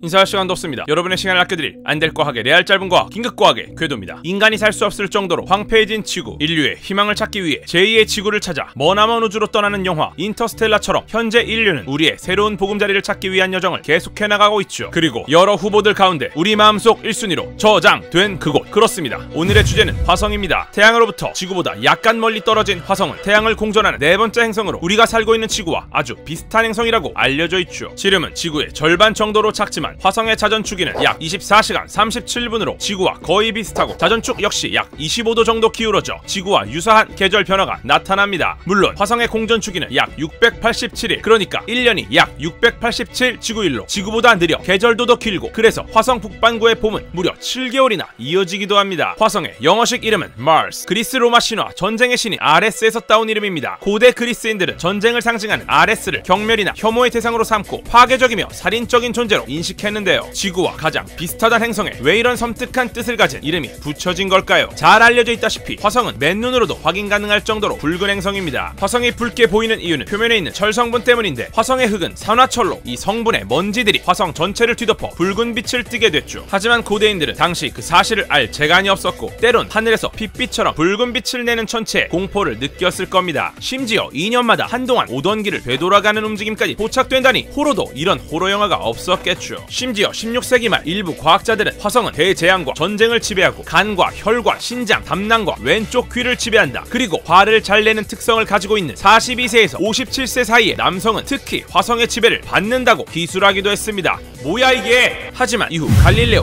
인사할 시간도 없습니다. 여러분의 시간을 아껴드릴 안될 과학의 레알 짧은 과학, 긴급 과학의 궤도입니다. 인간이 살 수 없을 정도로 황폐해진 지구, 인류의 희망을 찾기 위해 제2의 지구를 찾아 머나먼 우주로 떠나는 영화 인터스텔라처럼 현재 인류는 우리의 새로운 보금자리를 찾기 위한 여정을 계속해 나가고 있죠. 그리고 여러 후보들 가운데 우리 마음속 1순위로 저장된 그곳, 그렇습니다. 오늘의 주제는 화성입니다. 태양으로부터 지구보다 약간 멀리 떨어진 화성은 태양을 공전하는 네 번째 행성으로 우리가 살고 있는 지구와 아주 비슷한 행성이라고 알려져 있죠. 지름은 지구의 절반 정도로 작지만 화성의 자전축기는 약 24시간 37분으로 지구와 거의 비슷하고 자전축 역시 약 25도 정도 기울어져 지구와 유사한 계절 변화가 나타납니다. 물론 화성의 공전축기는 약 687일, 그러니까 1년이 약 687 지구일로 지구보다 느려 계절도 더 길고, 그래서 화성 북반구의 봄은 무려 7개월이나 이어지기도 합니다. 화성의 영어식 이름은 Mars, 그리스 로마 신화 전쟁의 신인 아레스에서 따온 이름입니다. 고대 그리스인들은 전쟁을 상징하는 아레스를 경멸이나 혐오의 대상으로 삼고 파괴적이며 살인적인 존재로 인식했는데요. 지구와 가장 비슷하단 행성에 왜 이런 섬뜩한 뜻을 가진 이름이 붙여진 걸까요? 잘 알려져 있다시피 화성은 맨눈으로도 확인 가능할 정도로 붉은 행성입니다. 화성이 붉게 보이는 이유는 표면에 있는 철 성분 때문인데, 화성의 흙은 산화철로 이 성분의 먼지들이 화성 전체를 뒤덮어 붉은 빛을 띠게 됐죠. 하지만 고대인들은 당시 그 사실을 알 재간이 없었고, 때론 하늘에서 핏빛처럼 붉은 빛을 내는 천체에 공포를 느꼈을 겁니다. 심지어 2년마다 한동안 오던 길을 되돌아가는 움직임까지 포착된다니 호로도 이런 호러 영화가 없었겠죠. 심지어 16세기 말 일부 과학자들은 화성은 대재앙과 전쟁을 지배하고 간과 혈관, 신장, 담낭과 왼쪽 귀를 지배한다, 그리고 화를 잘 내는 특성을 가지고 있는 42세에서 57세 사이의 남성은 특히 화성의 지배를 받는다고 기술하기도 했습니다. 뭐야 이게! 하지만 이후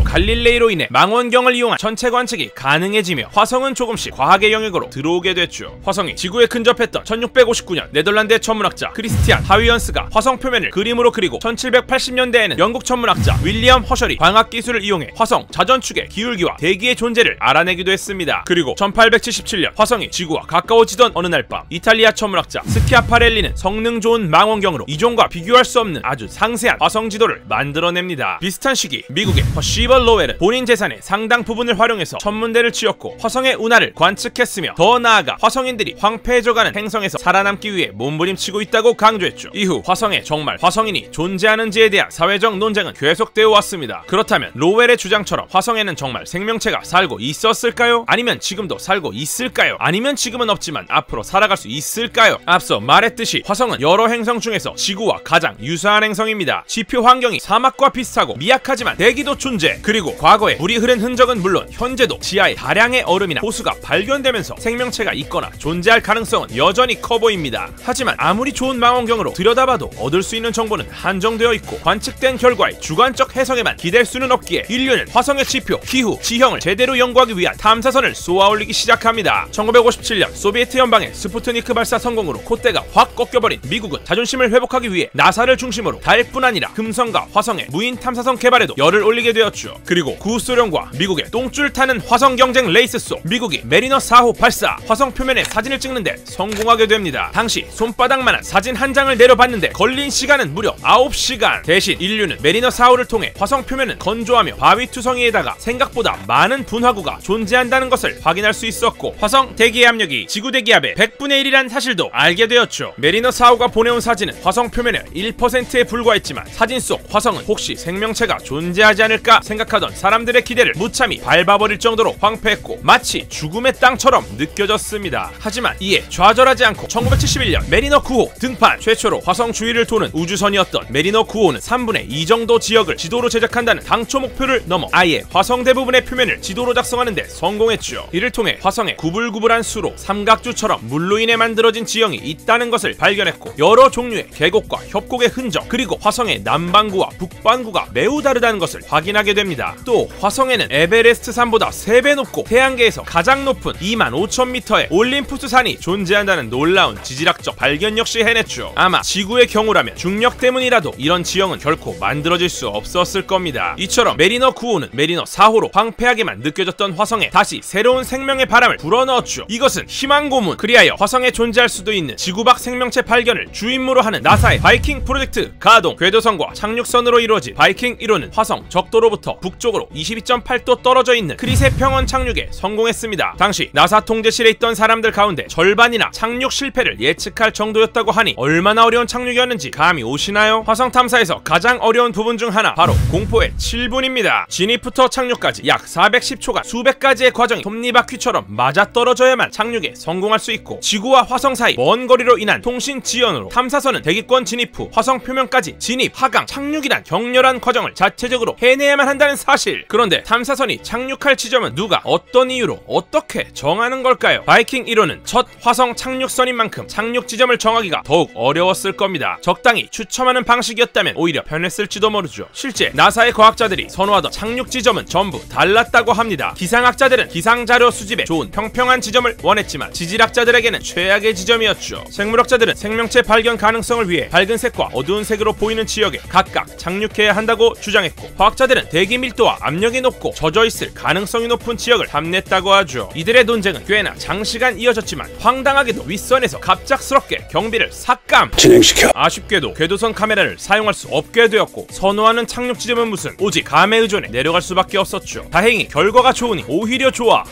갈릴레이로 인해 망원경을 이용한 천체 관측이 가능해지며 화성은 조금씩 과학의 영역으로 들어오게 됐죠. 화성이 지구에 근접했던 1659년 네덜란드의 천문학자 크리스티안 하위언스가 화성 표면을 그림으로 그리고 1780년대에는 영국 천문학자 윌리엄 허셜이 광학 기술을 이용해 화성 자전축의 기울기와 대기의 존재를 알아내기도 했습니다. 그리고 1877년 화성이 지구와 가까워지던 어느 날 밤, 이탈리아 천문학자 스키아파렐리는 성능 좋은 망원경으로 이종과 비교할 수 없는 아주 상세한 화성 지도를 만들어냅니다. 비슷한 시기 미국의 퍼시벌 로웰은 본인 재산의 상당 부분을 활용해서 천문대를 지었고 화성의 운하를 관측했으며, 더 나아가 화성인들이 황폐해져가는 행성에서 살아남기 위해 몸부림치고 있다고 강조했죠. 이후 화성에 정말 화성인이 존재하는지에 대한 사회적 논쟁은 계속되어 왔습니다. 그렇다면 로웰의 주장처럼 화성에는 정말 생명체가 살고 있었을까요? 아니면 지금도 살고 있을까요? 아니면 지금은 없지만 앞으로 살아갈 수 있을까요? 앞서 말했듯이 화성은 여러 행성 중에서 지구와 가장 유사한 행성입니다. 지표 환경이 사막과 비슷하고 미약하지만 대기도 존재, 그리고 과거에 물이 흐른 흔적은 물론 현재도 지하에 다량의 얼음이나 호수가 발견되면서 생명체가 있거나 존재할 가능성은 여전히 커 보입니다. 하지만 아무리 좋은 망원경으로 들여다봐도 얻을 수 있는 정보는 한정되어 있고, 관측된 결과의 주관적 해석에만 기댈 수는 없기에 인류는 화성의 지표, 기후, 지형을 제대로 연구하기 위한 탐사선을 쏘아올리기 시작합니다. 1957년 소비에트 연방의 스푸트니크 발사 성공으로 콧대가 확 꺾여버린 미국은 자존심을 회복하기 위해 나사를 중심으로 달뿐 아니라 금성과 화성의 무인 탐사선 개발에도 열을 올리게 되었죠. 그리고 구소련과 미국의 똥줄 타는 화성 경쟁 레이스 속 미국이 메리너 4호 발사, 화성 표면에 사진을 찍는데 성공하게 됩니다. 당시 손바닥만한 사진 한 장을 내려봤는데 걸린 시간은 무려 9시간. 대신 인류는 메리너 4호를 통해 화성 표면은 건조하며 바위투성이에다가 생각보다 많은 분화구가 존재한다는 것을 확인할 수 있었고, 화성 대기의 압력이 지구 대기압의 100분의 1이라는 사실도 알게 되었죠. 메리너 4호가 보내온 사진은 화성 표면의 1%에 불과했지만 사진 속 화성은 혹시 생명체가 존재하지 않을까 생각하던 사람들의 기대를 무참히 밟아버릴 정도로 황폐했고 마치 죽음의 땅처럼 느껴졌습니다. 하지만 이에 좌절하지 않고 1971년 메리너 9호 등판, 최초로 화성 주위를 도는 우주선이었던 메리너 9호는 3분의 2 정도 지역을 지도로 제작한다는 당초 목표를 넘어 아예 화성 대부분의 표면을 지도로 작성하는 데 성공했죠. 이를 통해 화성에 구불구불한 수로 삼각주처럼 물로 인해 만들어진 지형이 있다는 것을 발견했고, 여러 종류의 계곡과 협곡의 흔적, 그리고 화성의 남반구와 북반구가 매우 다르다는 것을 확인하게 됩니다. 또 화성에는 에베레스트 산보다 3배 높고 태양계에서 가장 높은 25,000m의 올림푸스 산이 존재한다는 놀라운 지질학적 발견 역시 해냈죠. 아마 지구의 경우라면 중력 때문이라도 이런 지형은 결코 만들어질 수 없었을 겁니다. 이처럼 메리너 9호는 메리너 4호로 황폐하게만 느껴졌던 화성에 다시 새로운 생명의 바람을 불어넣었죠. 이것은 희망고문. 그리하여 화성에 존재할 수도 있는 지구 밖 생명체 발견을 주임무로 하는 나사의 바이킹 프로젝트 가동, 궤도선과 착륙선으로 이루어진 이루어진 바이킹 1호는 화성 적도로부터 북쪽으로 22.8도 떨어져 있는 크리세 평원 착륙에 성공했습니다. 당시 나사 통제실에 있던 사람들 가운데 절반이나 착륙 실패를 예측할 정도였다고 하니 얼마나 어려운 착륙이었는지 감이 오시나요? 화성 탐사에서 가장 어려운 부분 중 하나, 바로 공포의 7분입니다. 진입부터 착륙까지 약 410초간 수백 가지의 과정이 톱니바퀴처럼 맞아떨어져야만 착륙에 성공할 수 있고, 지구와 화성 사이 먼 거리로 인한 통신 지연으로 탐사선은 대기권 진입 후 화성 표면까지 진입, 하강, 착륙이란 격렬한 과정을 자체적으로 해내야만 한다는 사실. 그런데 탐사선이 착륙할 지점은 누가 어떤 이유로 어떻게 정하는 걸까요? 바이킹 1호는 첫 화성 착륙선인 만큼 착륙 지점을 정하기가 더욱 어려웠을 겁니다. 적당히 추첨하는 방식이었다면 오히려 편했을지도 모르죠. 실제 나사의 과학자들이 선호하던 착륙 지점은 전부 달랐다고 합니다. 기상학자들은 기상자료 수집에 좋은 평평한 지점을 원했지만 지질학자들에게는 최악의 지점이었죠. 생물학자들은 생명체 발견 가능성을 위해 밝은 색과 어두운 색으로 보이는 지역에 각각 착륙해야 한다고 주장했고, 과학자들은 대기 밀도와 압력이 높고 젖어있을 가능성이 높은 지역을 탐냈다고 하죠. 이들의 논쟁은 꽤나 장시간 이어졌지만 황당하게도 윗선에서 갑작스럽게 경비를 삭감! 진행시켜! 아쉽게도 궤도선 카메라를 사용할 수 없게 되었고, 선호하는 착륙 지점은 무슨 오직 감에 의존해 내려갈 수밖에 없었죠. 다행히 결과가 좋으니 오히려 좋아.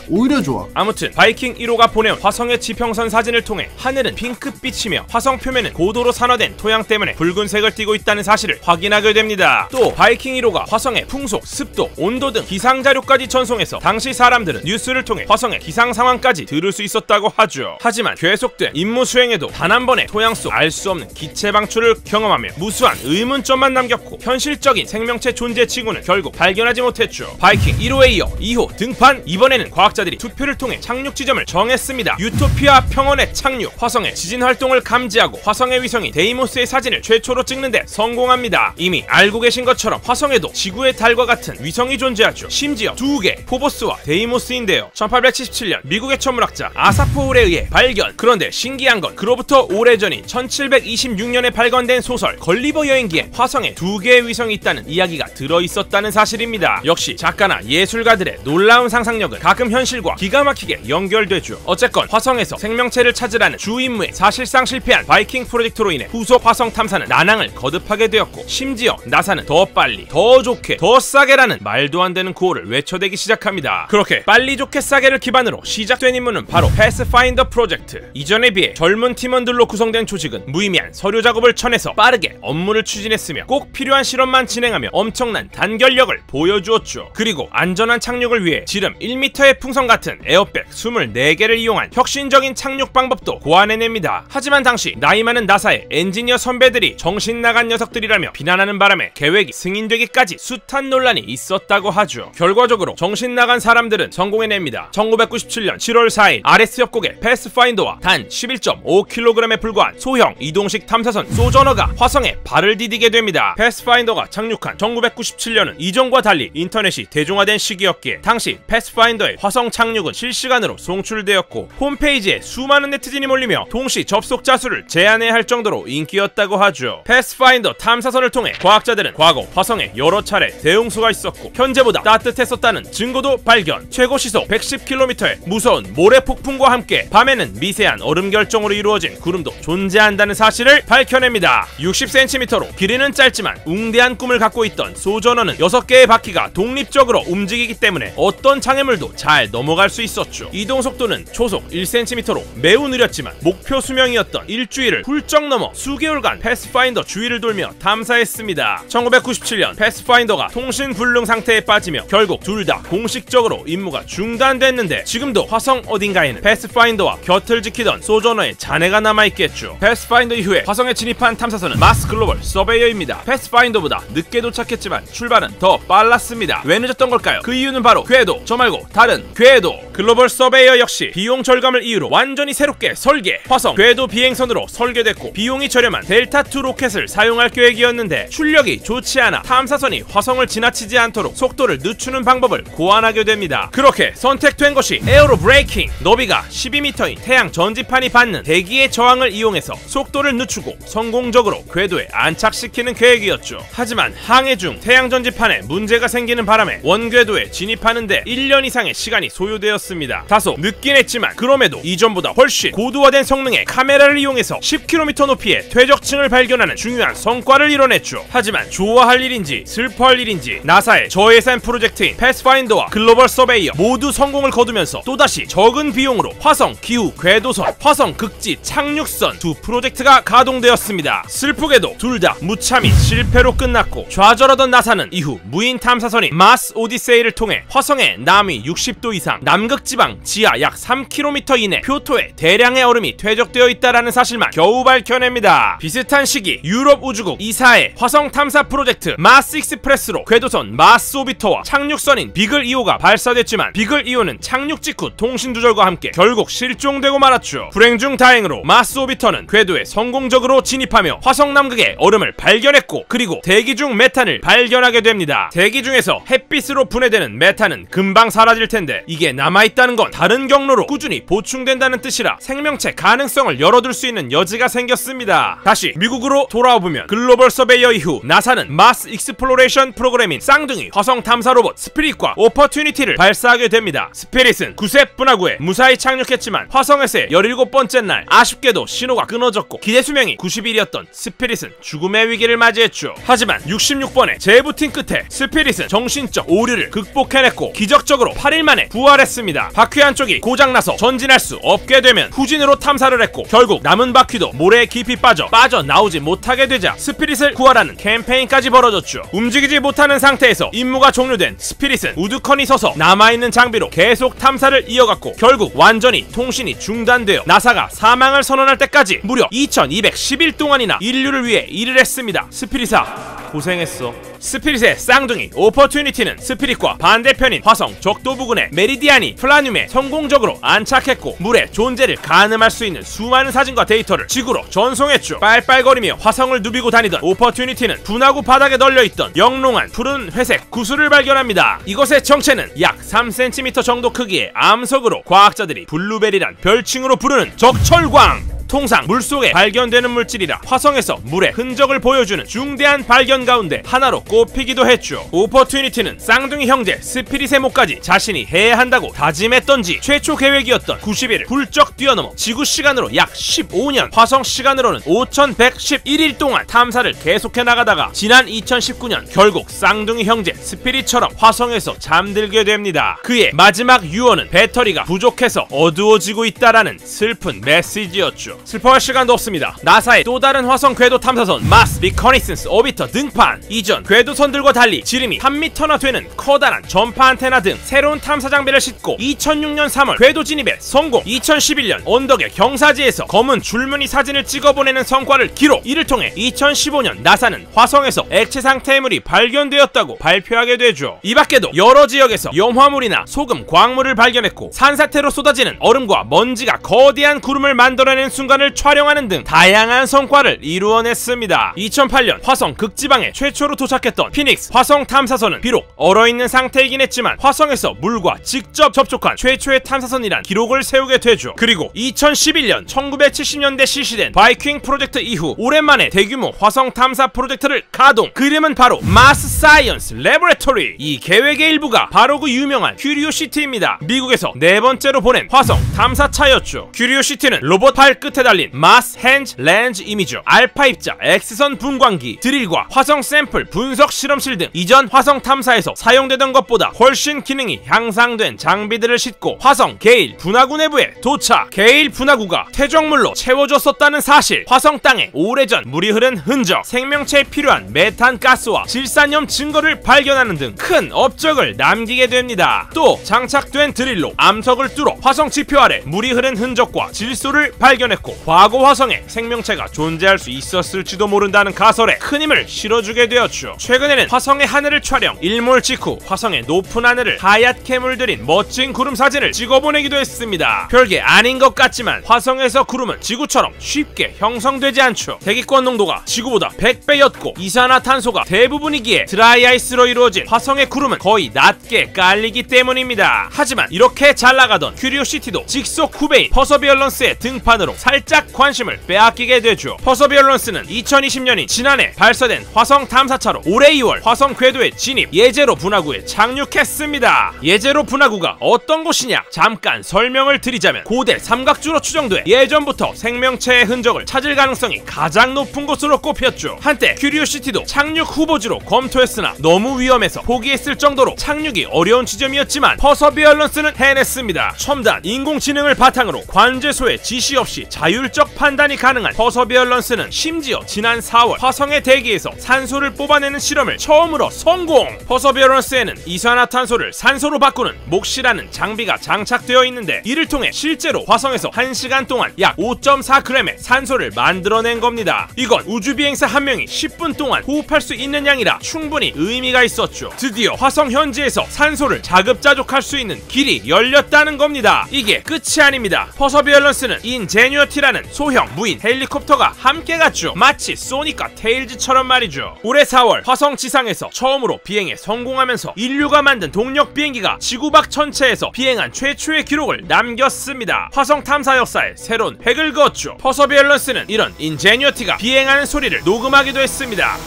아무튼 바이킹 1호가 보내온 화성의 지평선 사진을 통해 하늘은 핑크빛이며 화성 표면은 고도로 산화된 토양 때문에 붉은색을 띠고 있다는 사실을 확인하게 됩니다. 또 바이킹 1호가 화성의 풍속, 습도, 온도 등 기상 자료까지 전송해서 당시 사람들은 뉴스를 통해 화성의 기상 상황까지 들을 수 있었다고 하죠. 하지만 계속된 임무 수행에도 단 한 번의 토양 속 알 수 없는 기체 방출을 경험하며 무수한 의문점만 남겼고, 현실적인 생명체 존재 징후는 결국 발견하지 못했죠. 바이킹 1호에 이어 2호 등판. 이번에는 과학자들이 투표를 통해 착륙 지점을 정했습니다. 유토피아 평원의 착륙. 화성의 지진 활동을 감지하고 화성의 위성이 데이모스의 사진을 최초로 찍는데 성공합니다. 이미 알고 계신 것처럼 화성에도 지구의 달과 같은 위성이 존재하죠. 심지어 2개, 포보스와 데이모스인데요. 1877년 미국의 천문학자 아사포홀에 의해 발견. 그런데 신기한 건 그로부터 오래전인 1726년에 발간된 소설 걸리버 여행기에 화성에 2개의 위성이 있다는 이야기가 들어있었다는 사실입니다. 역시 작가나 예술가들의 놀라운 상상력은 가끔 현실과 기가 막히게 연결되죠. 어쨌건 화성에서 생명체를 찾으라는 주 임무에 사실상 실패한 바이킹 프로젝트로 인해 후속 화성 탐사는 난항을 거듭하게 되었고, 심지어 나사는 더 빨리, 더 좋게, 더 싸게라는 말도 안 되는 구호를 외쳐대기 시작합니다. 그렇게 빨리 좋게 싸게를 기반으로 시작된 임무는 바로 패스파인더 프로젝트. 이전에 비해 젊은 팀원들로 구성된 조직은 무의미한 서류 작업을 쳐내서 빠르게 업무를 추진했으며 꼭 필요한 실험만 진행하며 엄청난 단결력을 보여주었죠. 그리고 안전한 착륙을 위해 지름 1m의 풍선 같은 에어백 24개를 이용한 혁신적인 착륙 방법도 고안해냅니다. 하지만 당시 나이 많은 나사의 엔지니어 선배들이 정신나간 녀석들이라며 비난하는 바람에 계획이 승인되기까지 숱한 논란이 있었다고 하죠. 결과적으로 정신나간 사람들은 성공해냅니다. 1997년 7월 4일 RS 협곡의 패스파인더와 단 11.5kg에 불과한 소형 이동식 탐사선 소저너가 화성에 발을 디디게 됩니다. 패스파인더가 착륙한 1997년은 이전과 달리 인터넷이 대중화된 시기였기에 당시 패스파인더의 화성 착륙은 실시간으로 송출되었고, 홈페이지에 수많은 네티즌이 몰리며 동시 접속자 수를 제한해야 할 정도로 인기였다고 하죠. 패스파인더 탐사선을 통해 과학자들은 과거 화성에 여러 차례 대홍수가 있었고 현재보다 따뜻했었다는 증거도 발견. 최고 시속 110km의 무서운 모래 폭풍과 함께 밤에는 미세한 얼음 결정으로 이루어진 구름도 존재한다는 사실을 밝혀냅니다. 60cm로 길이는 짧지만 웅대한 꿈을 갖고 있던 소저너는 6개의 바퀴가 독립적으로 움직이기 때문에 어떤 장애물도 잘 넘어갈 수 있었죠. 이동 속도는 초속 1cm로 매우 느렸지만 목표 수명이었던 일주일을 훌쩍 넘어 수개월간 패스파인더 주위를 돌며 탐사했습니다. 1997년 패스파인더가 통신 불능 상태에 빠지며 결국 둘 다 공식적으로 임무가 중단됐는데, 지금도 화성 어딘가에는 패스파인더와 곁을 지키던 소저너의 잔해가 남아있겠죠. 패스파인더 이후에 화성에 진입한 탐사선은 마스 글로벌 서베이어입니다. 패스파인더보다 늦게 도착했지만 출발은 더 빨랐습니다. 왜 늦었던 걸까요? 그 이유는 바로 궤도, 저 말고 다른 궤도. 글로벌 서베이어 역시 비용 절감을 이유로 완전히 새롭게 설계, 화성 궤도 비행선으로 설계됐고, 비용이 저렴한 델타2 로켓을 사용할 계획이었는데 출력이 좋지 않아 탐사선이 화성을 지나치지 않도록 속도를 늦추는 방법을 고안하게 됩니다. 그렇게 선택된 것이 에어로 브레이킹. 너비가 12m인 태양 전지판이 받는 대기의 저항을 이용해서 속도를 늦추고 성공적으로 궤도에 안착시키는 계획이었죠. 하지만 항해 중 태양 전지판에 문제가 생기는 바람에 원궤도에 진입하는데 1년 이상의 시간이 소요되었습니다. 있었습니다. 다소 늦긴 했지만 그럼에도 이전보다 훨씬 고도화된 성능의 카메라를 이용해서 10km 높이의 퇴적층을 발견하는 중요한 성과를 이뤄냈죠. 하지만 좋아할 일인지 슬퍼할 일인지 나사의 저예산 프로젝트인 패스파인더와 글로벌 서베이어 모두 성공을 거두면서 또다시 적은 비용으로 화성 기후 궤도선, 화성 극지 착륙선 두 프로젝트가 가동되었습니다. 슬프게도 둘 다 무참히 실패로 끝났고 좌절하던 나사는 이후 무인 탐사선인 마스 오디세이를 통해 화성의 남위 60도 이상, 남극지방 지하 약 3km 이내 표토에 대량의 얼음이 퇴적되어 있다라는 사실만 겨우 밝혀냅니다. 비슷한 시기 유럽 우주국 이사의 화성 탐사 프로젝트 마스 익스프레스로 궤도선 마스 오비터와 착륙선인 비글 2호가 발사됐지만 비글 2호는 착륙 직후 통신 두절과 함께 결국 실종되고 말았죠. 불행 중 다행으로 마스 오비터는 궤도에 성공적으로 진입하며 화성 남극의 얼음을 발견했고 그리고 대기 중 메탄을 발견하게 됩니다. 대기 중에서 햇빛으로 분해되는 메탄은 금방 사라질 텐데 이게 남아있다는 건 다른 경로로 꾸준히 보충된다는 뜻이라 생명체 가능성을 열어둘 수 있는 여지가 생겼습니다. 다시 미국으로 돌아와보면 글로벌 서베이어 이후 나사는 마스 익스플로레이션 프로그램인 쌍둥이 화성 탐사 로봇 스피릿과 오퍼튜니티를 발사하게 됩니다. 스피릿은 구셉 분화구에 무사히 착륙했지만 화성에서의 17번째 날 아쉽게도 신호가 끊어졌고 기대 수명이 90일이었던 스피릿은 죽음의 위기를 맞이했죠. 하지만 66번의 재부팅 끝에 스피릿은 정신적 오류를 극복해냈고 기적적으로 8일 만에 부활했습니다. 바퀴 한쪽이 고장나서 전진할 수 없게 되면 후진으로 탐사를 했고 결국 남은 바퀴도 모래에 깊이 빠져나오지 못하게 되자 스피릿을 구하라는 캠페인까지 벌어졌죠. 움직이지 못하는 상태에서 임무가 종료된 스피릿은 우두커니 서서 남아있는 장비로 계속 탐사를 이어갔고 결국 완전히 통신이 중단되어 나사가 사망을 선언할 때까지 무려 2210일 동안이나 인류를 위해 일을 했습니다. 스피릿아 고생했어. 스피릿의 쌍둥이 오퍼튜니티는 스피릿과 반대편인 화성 적도 부근의 메리디아니 플라늄에 성공적으로 안착했고 물의 존재를 가늠할 수 있는 수많은 사진과 데이터를 지구로 전송했죠. 빨빨거리며 화성을 누비고 다니던 오퍼튜니티는 분화구 바닥에 널려있던 영롱한 푸른 회색 구슬을 발견합니다. 이것의 정체는 약 3cm 정도 크기의 암석으로 과학자들이 블루베리란 별칭으로 부르는 적철광! 통상 물속에 발견되는 물질이라 화성에서 물의 흔적을 보여주는 중대한 발견 가운데 하나로 꼽히기도 했죠. 오퍼튜니티는 쌍둥이 형제 스피릿의 목까지 자신이 해야 한다고 다짐했던지 최초 계획이었던 90일을 훌쩍 뛰어넘어 지구 시간으로 약 15년, 화성 시간으로는 5111일 동안 탐사를 계속해 나가다가 지난 2019년 결국 쌍둥이 형제 스피릿처럼 화성에서 잠들게 됩니다. 그의 마지막 유언은 배터리가 부족해서 어두워지고 있다라는 슬픈 메시지였죠. 슬퍼할 시간도 없습니다. 나사의 또 다른 화성 궤도 탐사선 마스 리커니센스 오비터 등판. 이전 궤도선들과 달리 지름이 3m나 되는 커다란 전파 안테나 등 새로운 탐사 장비를 싣고 2006년 3월 궤도 진입에 성공. 2011년 언덕의 경사지에서 검은 줄무늬 사진을 찍어보내는 성과를 기록. 이를 통해 2015년 나사는 화성에서 액체 상태의 물이 발견되었다고 발표하게 되죠. 이 밖에도 여러 지역에서 염화물이나 소금, 광물을 발견했고 산사태로 쏟아지는 얼음과 먼지가 거대한 구름을 만들어내는 순간을 촬영하는 등 다양한 성과를 이루어냈습니다. 2008년 화성 극지방에 최초로 도착했던 피닉스 화성 탐사선은 비록 얼어있는 상태이긴 했지만 화성에서 물과 직접 접촉한 최초의 탐사선이란 기록을 세우게 되죠. 그리고 2011년 1970년대 실시된 바이킹 프로젝트 이후 오랜만에 대규모 화성 탐사 프로젝트를 가동. 그 이름은 바로 마스 사이언스 레보레토리. 이 계획의 일부가 바로 그 유명한 큐리오시티입니다. 미국에서 네 번째로 보낸 화성 탐사차였죠. 큐리오시티는 로봇 팔 끝에 달린 마스 핸즈 렌즈 이미저, 알파 입자, X선 분광기, 드릴과 화성 샘플 분석 실험실 등 이전 화성 탐사에서 사용되던 것보다 훨씬 기능이 향상된 장비들을 싣고 화성 게일 분화구 내부에 도착. 게일 분화구가 퇴적물로 채워졌었다는 사실, 화성 땅에 오래전 물이 흐른 흔적, 생명체에 필요한 메탄 가스와 질산염 증거를 발견하는 등 큰 업적을 남기게 됩니다. 또 장착된 드릴로 암석을 뚫어 화성 지표 아래 물이 흐른 흔적과 질소를 발견했고 과거 화성에 생명체가 존재할 수 있었을지도 모른다는 가설에 큰 힘을 실어주게 되었죠. 최근에는 화성의 하늘을 촬영, 일몰 직후 화성의 높은 하늘을 하얗게 물들인 멋진 구름 사진을 찍어보내기도 했습니다. 별게 아닌 것 같지만 화성에서 구름은 지구처럼 쉽게 형성되지 않죠. 대기권 농도가 지구보다 100배였고 이산화탄소가 대부분이기에 드라이아이스로 이루어진 화성의 구름은 거의 낮게 깔리기 때문입니다. 하지만 이렇게 잘 나가던 큐리오시티도 직속 후배인 퍼서비어런스의 등판으로 살 살짝 관심을 빼앗기게 되죠. 퍼서비어런스는 2020년인 지난해 발사된 화성 탐사차로 올해 2월 화성 궤도에 진입, 예제로 분화구에 착륙했습니다. 예제로 분화구가 어떤 곳이냐? 잠깐 설명을 드리자면 고대 삼각주로 추정돼 예전부터 생명체의 흔적을 찾을 가능성이 가장 높은 곳으로 꼽혔죠. 한때 큐리오시티도 착륙 후보지로 검토했으나 너무 위험해서 포기했을 정도로 착륙이 어려운 지점이었지만 퍼서비어런스는 해냈습니다. 첨단 인공지능을 바탕으로 관제소의 지시 없이 자율적 판단이 가능한 퍼서비어런스는 심지어 지난 4월 화성의 대기에서 산소를 뽑아내는 실험을 처음으로 성공! 퍼서비어런스에는 이산화탄소를 산소로 바꾸는 몫이라는 장비가 장착되어 있는데 이를 통해 실제로 화성에서 1시간 동안 약 5.4g의 산소를 만들어낸 겁니다. 이건 우주비행사 한 명이 10분 동안 호흡할 수 있는 양이라 충분히 의미가 있었죠. 드디어 화성 현지에서 산소를 자급자족할 수 있는 길이 열렸다는 겁니다. 이게 끝이 아닙니다. 퍼서비어런스는 인제뉴어티라는 소형 무인 헬리콥터가 함께 갔죠. 마치 소니까 테일즈처럼 말이죠. 올해 4월 화성 지상에서 처음으로 비행에 성공하면서 인류가 만든 동력 비행기가 지구 밖 천체에서 비행한 최초의 기록을 남겼습니다. 화성 탐사 역사에 새로운 획을 그었죠. 퍼서비어런스는 이런 인제뉴어티가 비행하는 소리를 녹음하기도 했습니다.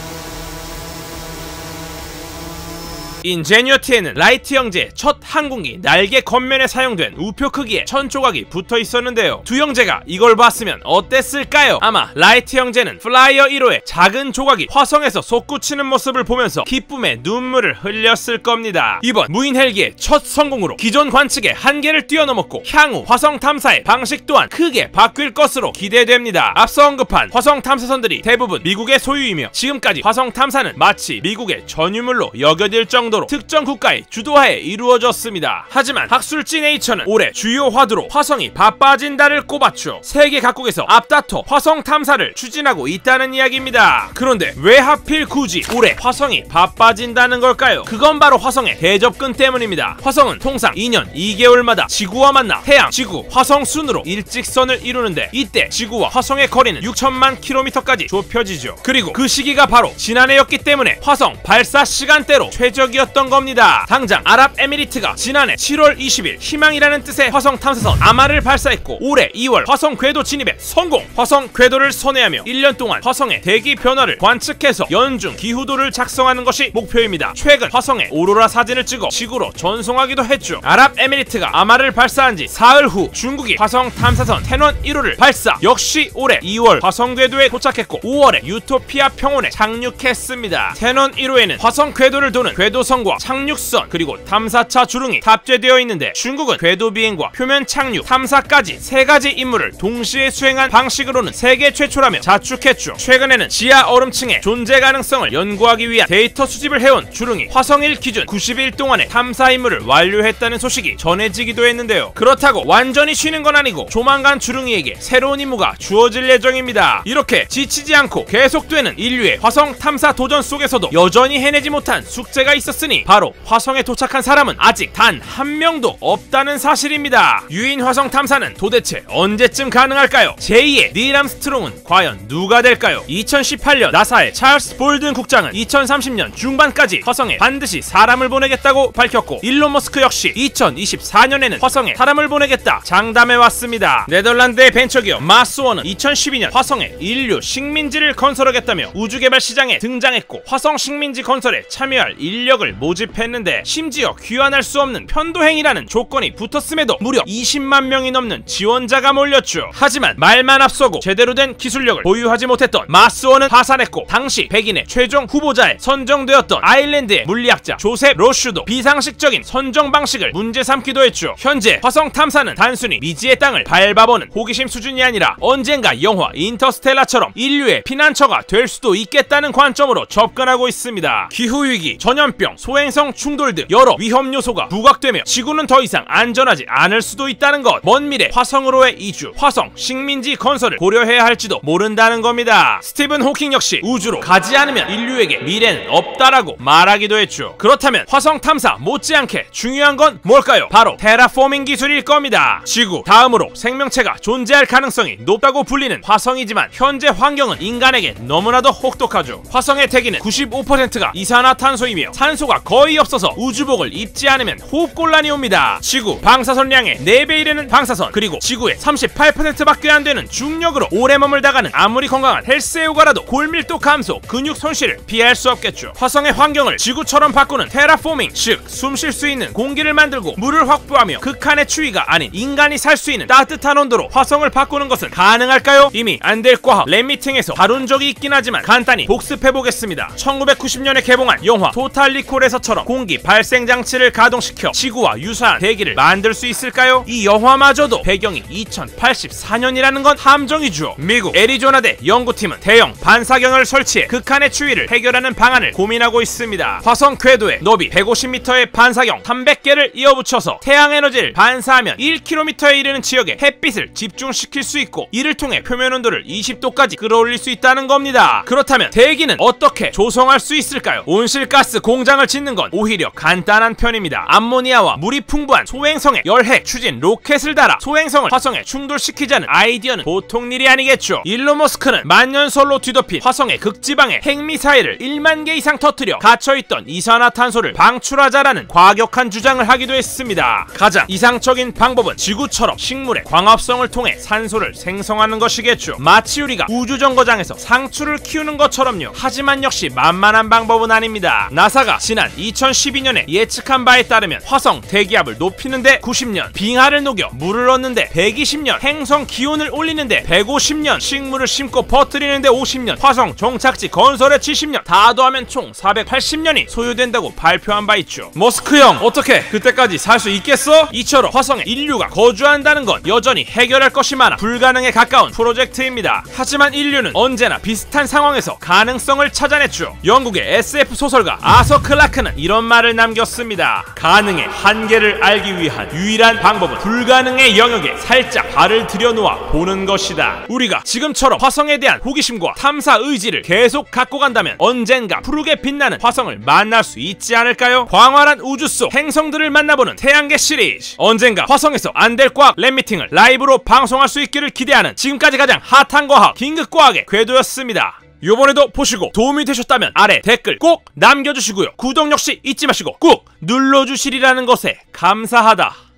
인제뉴어티에는 라이트 형제의 첫 항공기 날개 겉면에 사용된 우표 크기의 천조각이 붙어 있었는데요. 두 형제가 이걸 봤으면 어땠을까요? 아마 라이트 형제는 플라이어 1호의 작은 조각이 화성에서 솟구치는 모습을 보면서 기쁨의 눈물을 흘렸을 겁니다. 이번 무인 헬기의 첫 성공으로 기존 관측의 한계를 뛰어넘었고 향후 화성 탐사의 방식 또한 크게 바뀔 것으로 기대됩니다. 앞서 언급한 화성 탐사선들이 대부분 미국의 소유이며 지금까지 화성 탐사는 마치 미국의 전유물로 여겨질 정도로 특정 국가의 주도하에 이루어졌습니다. 하지만 학술지 네이처는 올해 주요 화두로 화성이 바빠진다를 꼽았죠. 세계 각국에서 앞다퉈 화성 탐사를 추진하고 있다는 이야기입니다. 그런데 왜 하필 굳이 올해 화성이 바빠진다는 걸까요? 그건 바로 화성의 대접근 때문입니다. 화성은 통상 2년 2개월마다 지구와 만나 태양, 지구, 화성 순으로 일직선을 이루는데 이때 지구와 화성의 거리는 6천만 킬로미터까지 좁혀지죠. 그리고 그 시기가 바로 지난해였기 때문에 화성 발사 시간대로 최적이었던 겁니다. 당장 아랍에미리트가 지난해 7월 20일 희망이라는 뜻의 화성 탐사선 아마를 발사했고 올해 2월 화성 궤도 진입에 성공! 화성 궤도를 선회하며 1년 동안 화성의 대기 변화를 관측해서 연중 기후도를 작성하는 것이 목표입니다. 최근 화성의 오로라 사진을 찍어 지구로 전송하기도 했죠. 아랍에미리트가 아마를 발사한 지 사흘 후 중국이 화성 탐사선 태넌 1호를 발사! 역시 올해 2월 화성 궤도에 도착했고 5월에 유토피아 평원에 착륙했습니다. 태넌 1호에는 화성 궤도를 도는 궤도선과 착륙선 그리고 탐사차 주릉이 탑재되어 있는데 중국은 궤도 비행과 표면 착륙, 탐사까지 3가지 임무를 동시에 수행한 방식으로는 세계 최초라며 자축했죠. 최근에는 지하 얼음층의 존재 가능성을 연구하기 위한 데이터 수집을 해온 주릉이 화성일 기준 90일 동안의 탐사 임무를 완료했다는 소식이 전해지기도 했는데요. 그렇다고 완전히 쉬는 건 아니고 조만간 주릉이에게 새로운 임무가 주어질 예정입니다. 이렇게 지치지 않고 계속되는 인류의 화성 탐사 도전 속에서도 여전히 해내지 못한 숙제가 있었으니 바로 화성에 도착한 사람은 아직 단 한 명도 없다는 사실입니다. 유인 화성 탐사는 도대체 언제쯤 가능할까요? 제2의 닐 암스트롱은 과연 누가 될까요? 2018년 나사의 찰스 볼든 국장은 2030년 중반까지 화성에 반드시 사람을 보내겠다고 밝혔고 일론 머스크 역시 2024년에는 화성에 사람을 보내겠다 장담해왔습니다. 네덜란드의 벤처기업 마스원은 2012년 화성에 인류 식민지를 건설하겠다며 우주개발 시장에 등장했고 화성 식민지 건설에 참여할 인력을 모집했는데 심지어 귀환할 수 없는 편도행이라는 조건이 붙었음에도 무려 20만 명이 넘는 지원자가 몰렸죠. 하지만 말만 앞서고 제대로 된 기술력을 보유하지 못했던 마스원은 파산했고 당시 백인의 최종 후보자에 선정되었던 아일랜드의 물리학자 조셉 로슈도 비상식적인 선정 방식을 문제 삼기도 했죠. 현재 화성 탐사는 단순히 미지의 땅을 밟아보는 호기심 수준이 아니라 언젠가 영화 인터스텔라처럼 인류의 피난처가 될 수도 있겠다는 관점으로 접근하고 있습니다. 기후위기, 전염병, 소행성 충돌 등 여러 위험 요소가 부각되며 지구는 더 이상 안전하지 않을 수도 있다는 것. 먼 미래 화성으로의 이주, 화성 식민지 건설을 고려해야 할지도 모른다는 겁니다. 스티븐 호킹 역시 우주로 가지 않으면 인류에게 미래는 없다라고 말하기도 했죠. 그렇다면 화성 탐사 못지않게 중요한 건 뭘까요? 바로 테라포밍 기술일 겁니다. 지구 다음으로 생명체가 존재할 가능성이 높다고 불리는 화성이지만 현재 환경은 인간에게 너무나도 혹독하죠. 화성의 대기는 95%가 이산화탄소이며 산소 산소가 거의 없어서 우주복을 입지 않으면 호흡곤란이 옵니다. 지구 방사선량의 4배 이르는 방사선, 그리고 지구의 38%밖에 안 되는 중력으로 오래 머물다가는 아무리 건강한 헬스에오가라도 골밀도 감소, 근육 손실을 피할 수 없겠죠. 화성의 환경을 지구처럼 바꾸는 테라포밍, 즉 숨 쉴 수 있는 공기를 만들고 물을 확보하며 극한의 추위가 아닌 인간이 살 수 있는 따뜻한 온도로 화성을 바꾸는 것은 가능할까요? 이미 안될 과학 랩미팅에서 다룬 적이 있긴 하지만 간단히 복습해보겠습니다. 1990년에 개봉한 영화 토탈 리콜에서처럼 공기 발생 장치를 가동시켜 지구와 유사한 대기를 만들 수 있을까요? 이 영화마저도 배경이 2084년이라는 건 함정이죠. 미국 애리조나대 연구팀은 대형 반사경을 설치해 극한의 추위를 해결하는 방안을 고민하고 있습니다. 화성 궤도에 너비 150m의 반사경 300개를 이어붙여서 태양에너지를 반사하면 1km에 이르는 지역에 햇빛을 집중시킬 수 있고, 이를 통해 표면 온도를 20도까지 끌어올릴 수 있다는 겁니다. 그렇다면 대기는 어떻게 조성할 수 있을까요? 온실가스 공장을 짓는 건 오히려 간단한 편입니다. 암모니아와 물이 풍부한 소행성에 열핵 추진 로켓을 달아 소행성을 화성에 충돌시키자는 아이디어는 보통 일이 아니겠죠. 일론 머스크는 만년설로 뒤덮인 화성의 극지방에 핵미사일을 1만 개 이상 터뜨려 갇혀있던 이산화탄소를 방출하자라는 과격한 주장을 하기도 했습니다. 가장 이상적인 방법은 지구처럼 식물의 광합성을 통해 산소를 생성하는 것이겠죠. 마치 우리가 우주정거장에서 상추를 키우는 것처럼요. 하지만 역시 만만한 방법은 아닙니다. 나사가 지난 2012년에 예측한 바에 따르면 화성 대기압을 높이는데 90년, 빙하를 녹여 물을 얻는데 120년, 행성 기온을 올리는데 150년, 식물을 심고 퍼뜨리는데 50년, 화성 종착지 건설에 70년, 다 더하면 총 480년이 소요된다고 발표한 바 있죠. 머스크 형, 어떻게 그때까지 살 수 있겠어? 이처럼 화성에 인류가 거주한다는 건 여전히 해결할 것이 많아 불가능에 가까운 프로젝트입니다. 하지만 인류는 언제나 비슷한 상황에서 가능성을 찾아냈죠. 영국의 SF 소설가 아서 클라크는 이런 말을 남겼습니다. 가능의 한계를 알기 위한 유일한 방법은 불가능의 영역에 살짝 발을 들여놓아 보는 것이다. 우리가 지금처럼 화성에 대한 호기심과 탐사 의지를 계속 갖고 간다면 언젠가 푸르게 빛나는 화성을 만날 수 있지 않을까요? 광활한 우주 속 행성들을 만나보는 태양계 시리즈, 언젠가 화성에서 안될 과학 랩미팅을 라이브로 방송할 수 있기를 기대하는 지금까지 가장 핫한 과학 긴급과학의 궤도였습니다. 요번에도 보시고 도움이 되셨다면 아래 댓글 꼭 남겨주시고요. 구독 역시 잊지 마시고 꾹 눌러주시리라는 것에 감사하다.